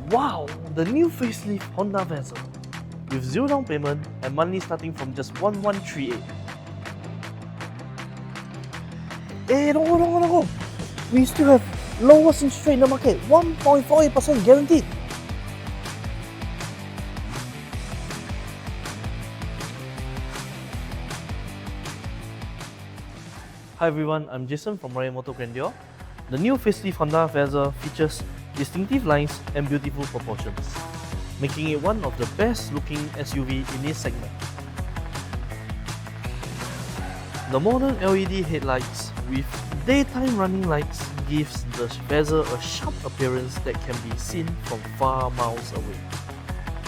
Wow, the new facelift Honda Vezel with zero down payment and monthly starting from just 1138. Hey, no. We still have lowest interest rate in the market, 1.48% guaranteed. Hi everyone, I'm Jason from Ryan Motor Grandeur. The new facelift Honda Vezel features distinctive lines and beautiful proportions, making it one of the best looking SUV in this segment. The modern LED headlights with daytime running lights gives the Vezel a sharp appearance that can be seen from far miles away.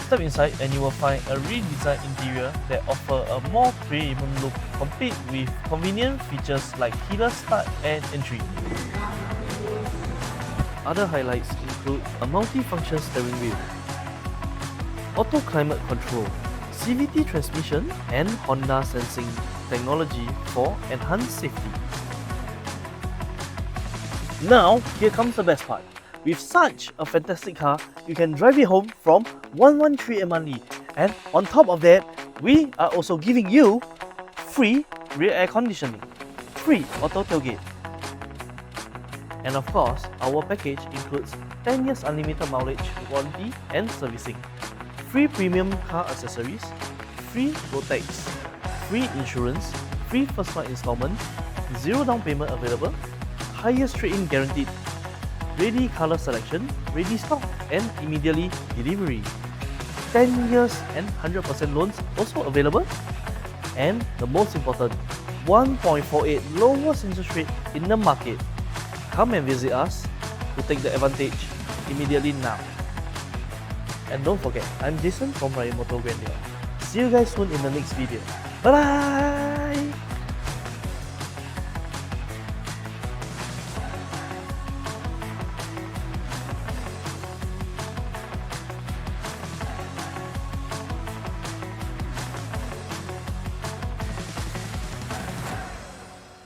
Step inside and you will find a redesigned interior that offers a more premium look, complete with convenient features like keyless start and entry. Other highlights include a multi-function steering wheel, auto climate control, CVT transmission, and Honda sensing technology for enhanced safety. Now, here comes the best part. With such a fantastic car, you can drive it home from 113 monthly. And on top of that, we are also giving you free rear air conditioning, free auto tailgate. And of course, our package includes 10 years unlimited mileage warranty and servicing, free premium car accessories, free road tax, free insurance, free first month installment, zero down payment available, highest trade-in guaranteed, ready color selection, ready stock, and immediately delivery. 10 years and 100% loans also available. And the most important, 1.48 lowest interest rate in the market. Come and visit us to take the advantage immediately now. And don't forget, I'm Jason from Ryan Motor Grandeur. See you guys soon in the next video. Bye bye!